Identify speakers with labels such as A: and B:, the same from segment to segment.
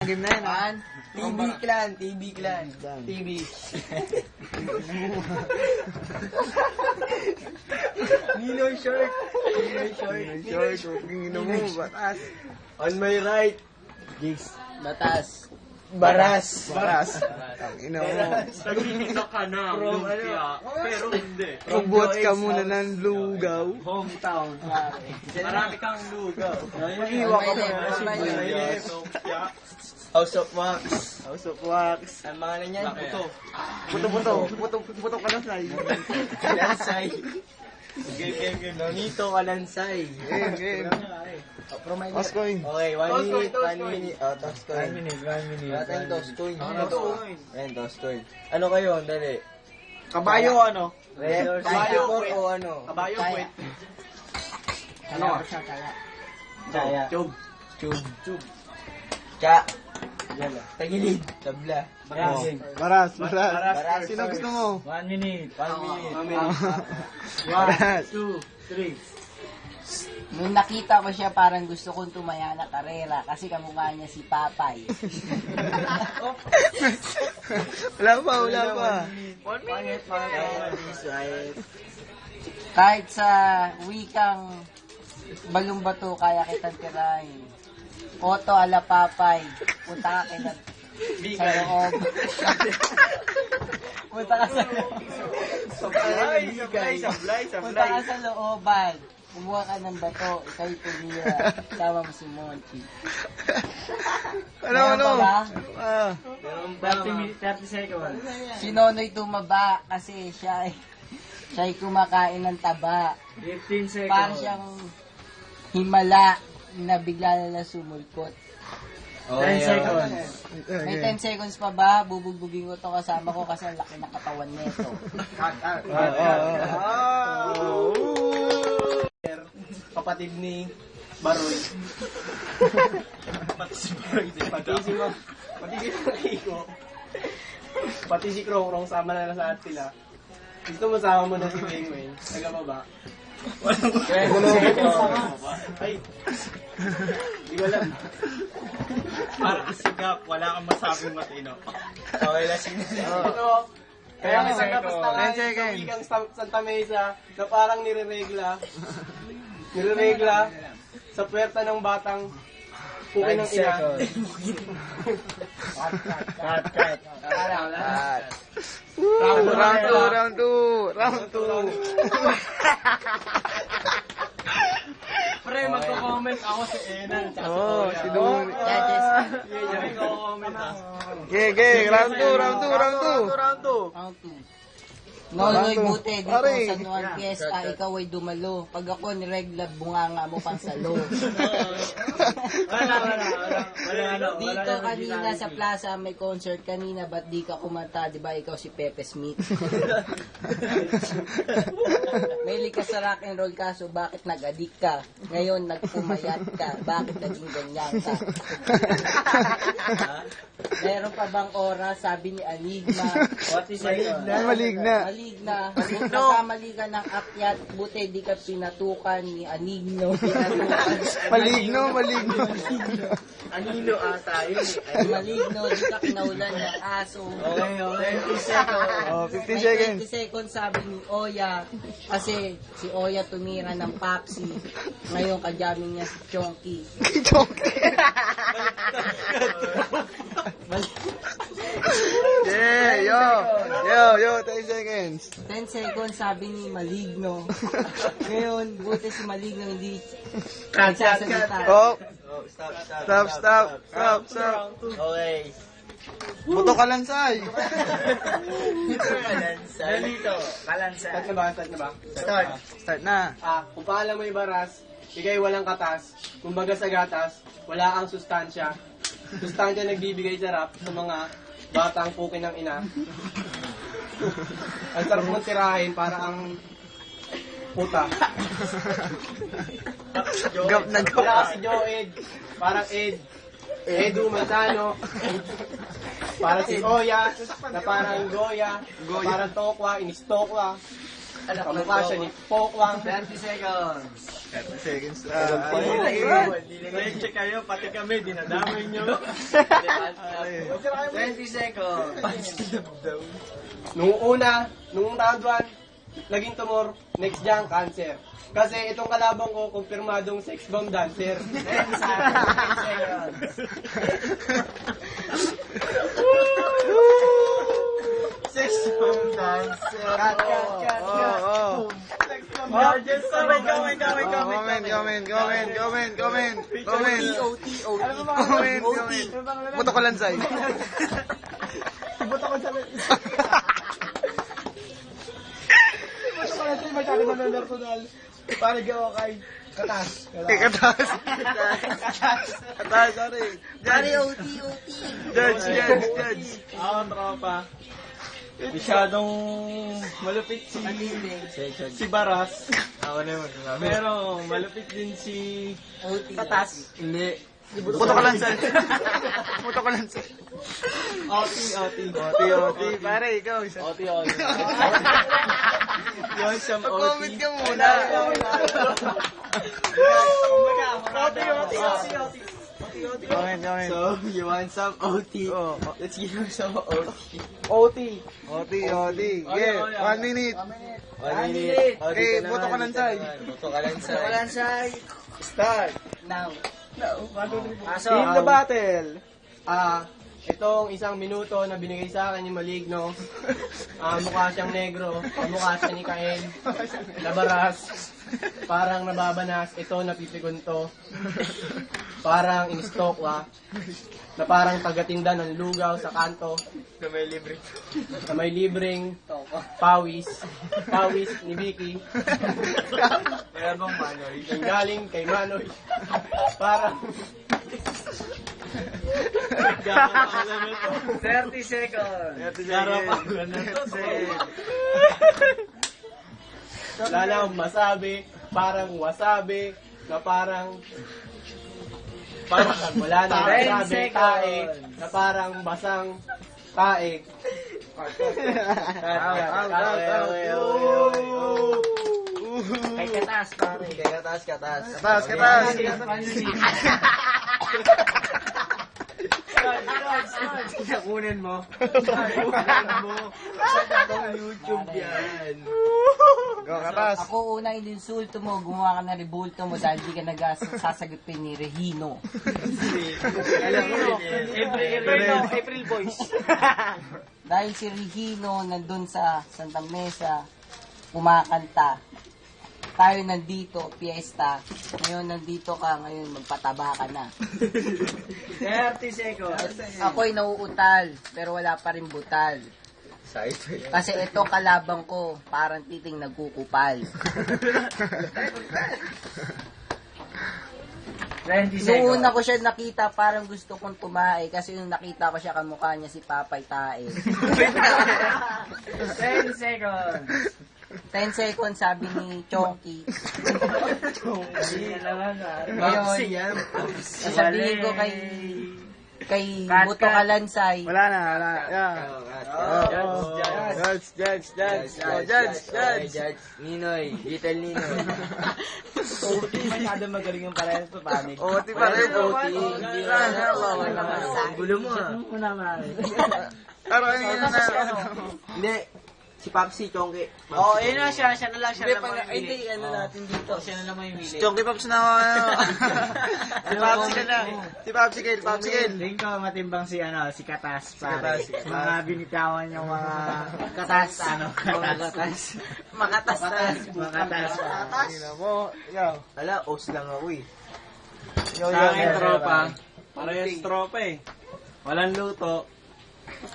A: Game na yan, ha?
B: TV Clan, TV Clan. TV. Ninoy short. Ninoy short.
A: Short, ino mo, batas.
B: On my right.
A: Gigs.
B: Batas. Baras.
A: Ang ina mo.
C: Nagkikita ka na, lumpia, pero hindi.
A: Magbuhat ka muna ng lugaw.
B: Hometown.
C: Marami kang lugaw.
B: Mag-iwa ka pa.
C: Lumpia.
B: House of Wax.
A: House of Wax.
B: Ang mga nanyan, puto.
A: Puto ka na say.
B: Kalansay. Game. Nonito Kalansay.
A: Game. Toss coin.
B: Okay, 1 minute, 1 minute. Oh, toss coin.
A: 1 minute.
B: Wala tayong toss coin. Ayan, toss coin. Ano kayo? Dali.
A: Kabayo ano?
B: Kabayo o ano?
C: Kabayo, kwet.
A: Ano?
B: Chaya.
C: Tube.
B: Cha. Tagilid. Tabla.
A: Baras.
B: Baras.
A: Sino gusto mo?
C: 1 minute.
B: 1 minute.
A: Baras.
C: 2, 3.
D: Nung nakita ko siya, parang gusto kong tumaya na karera kasi kamukha niya si Papay.
A: Wala pa.
C: 1 minute.
D: Kahit sa wikang balumbato, kaya kitang tirahin. Oto ala Papay. Punta ka sa loob. Punta ka sa loob. Punta ka sa looban. Kumuha ka ng bato, ikaw'y tumira. Tama mo si Monty.
A: Ano?
D: Meron pa ba?
C: 30 seconds.
D: Si Nonoy tumaba kasi siya'y kumakain ng taba.
C: 15 seconds.
D: Parang siyang himala na bigla na sumulkot.
C: 10 seconds.
D: May 10 seconds pa ba? Bubugbugin ko to kasama ko kasi ang laki ng katawan nito.
B: Kapatid ni Baroy. Pati si Rico. Pati si Krong sama na sa atin sila. Gusto mo sama mo na si Wayne. Taga ba ba? Ay. Di ko alam.
C: Para kasigap, wala kang masabing matino.
B: Okay, last ito. Kaya may sagapos na nga sa wikang Santa Mesa na parang nireregla sa puwerta ng batang pukin ng ina.
C: Cut.
A: Round 2.
C: Pre, magko-comment ako si Enan.
A: Oh, si Dun.
D: Judges,
C: Magko-comment ah.
A: Okay, round 2.
D: round 2. Nonoy, buti dito
A: Pare.
D: sa San Juan Fiesta, ikaw ay dumalo. Pag ako niregla, bunganga mo pang salo.
C: Wala.
D: Dito kanina sa plaza may concert kanina, ba't di ka kumanta? Di ba ikaw si Pepe Smith? May ka sa rock and roll kaso bakit nag-addict ka? Ngayon nagpumayat ka, bakit naging ganyan ka? Meron pa bang oras? Sabi ni Enigma.
C: What is it?
A: Maligna.
D: Masamali ka ng akyat, buti di ka pinatukan ni Anigno.
A: Maligno.
C: Anino ata yun eh.
D: Maligno, di ka kinaulan ng aso.
C: Okay, 20 seconds.
A: Oh, 50
D: May
A: seconds.
D: 20 seconds sabi ni Oya, kasi si Oya tumira ng Papsi. Ngayon kajamin niya si Chonky.
A: Yeah, yo, 10 seconds.
D: 10 seconds sabi ni Maligno. Ngayon, buti si Maligno hindi nagsasalita.
A: Oh,
B: Stop.
A: stop.
B: Okay.
A: Buto ka lansay.
C: Ganito, kalansa.
B: Start na ba?
A: Start na.
B: Kung paalam mo baras, bigay walang katas. Kumbaga sa gatas, wala ang sustansya. Sustansya nagbibigay sarap sa mga batang pukin ng ina. Ang sarap mong tirahin para ang puta.
A: Gap na gap.
B: Wala si Joed, parang Ed. Edu Manzano. Para si Oya, na parang Goya. Parang Tokwa, Inistokwa. Kamukha siya ni Pokwang.
D: 30 seconds.
A: 30 seconds.
C: Check kayo, pati kami, dinadamay nyo.
D: 20 seconds.
B: Nung round 1, naging tumor, next dyan, cancer. Kasi itong kalabang ko, kumpirmadong sex bomb dancer.
D: 10 seconds.
C: Sex bomb dancer.
B: Cut.
A: Oh. Comment. Buto ka lang, Sai.
B: Katas.
A: Katas, sorry.
D: Pare, OT.
A: Judge.
C: Ako, tropa. Masyadong malupit si Baras. Pero malupit din si
D: OT.
C: Katas. Hindi.
A: Buto ka lang, Sai.
C: OT.
A: Pare, ikaw.
C: OT. Yun siyang OT.
A: Mag-comment ka muna. Comment.
C: So, you want some OT?
A: Oh.
C: Let's give him some OT.
B: OT.
A: Yeah, 1 minute.
C: 1 minute.
A: Okay, buto ka lang, Sai.
C: Buto ka lang, Sai.
D: Kalansay.
B: Start.
D: Now.
B: Team the battle. Itong isang minuto na binigay sa akin yung Maligno. Mukha siyang negro. Mukha siya ni Kain. Nabaras. Parang nababanas. Ito napipigunto. Parang inistokwa. Na parang tagatinda ng lugaw sa kanto. Na may libreng pawis. Pawis ni Vicky.
C: Meron bang Manoy?
B: Yung galing kay Manoy. Parang
D: 30 seconds.
B: wala na akong masabi, parang wasabi, na parang wala na akong
D: 10
B: masabi,
D: seconds.
B: tae, na parang basang tae.
D: Kay Katas, pare.
A: Katas.
C: Kunin mo. YouTube yan.
A: Go, Katas.
D: Ako una ininsulto mo, gumawa ka na rebulto mo dahil di ka nagsasagutin ni Regino.
C: April Boys.
D: Dahil si Regino nandun sa Santa Mesa, kumakanta. Tayo nandito, piyesta. Ngayon nandito ka, ngayon magpataba ka na.
C: 30 seconds.
D: Ako'y nauutal, pero wala pa rin butal. Kasi ito kalabang ko, parang titing nagkukupal.
C: 20
D: Noong una ko siya nakita, parang gusto kong tumae. Kasi nung nakita ko siya, kamukha niya si Papay Tae.
C: 10 seconds.
D: 10 seconds, sabi ni Chonky.
C: Ngayon,
D: Sasabihin ko kay Buto Kalansay.
A: Wala na. Yeah. Judge.
C: Ninoy, little Ninoy. OT, masyado magaling yung parehas pa panig.
A: OT pa rin.
C: Gulo mo ah.
A: Pero yun na.
C: Hindi. Si Papsi, Chongke.
B: Oo, yun na siya na lang siya
D: Hindi, ano natin dito.
C: Siya na lang may mili.
A: Chonky Pops na. Si Popsi ka na. Si Popsi Gale.
C: Tingin ko matimbang si Katas, pare. Mga binitawan yung mga
D: Katas.
C: Katas.
D: Makatas.
A: Tingnan mo. Yo.
C: Ala, os lang ako eh.
A: Yo.
C: Sa akin, tropa. Parehas tropa eh. Walang luto.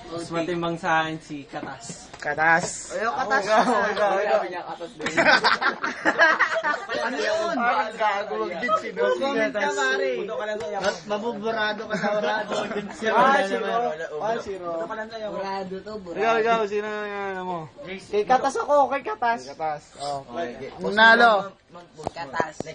C: Mas matimbang sa akin si Katas.
A: Ayaw, Katas. Ano yun? Parang gago. Mag-git
C: Comment ka, pare. Mabuburado ka sa orado.
D: Burado to,
A: Ikaw. Sino yung mo?
B: Kay Katas ako, kay Katas.
A: Nalo.
D: Katas.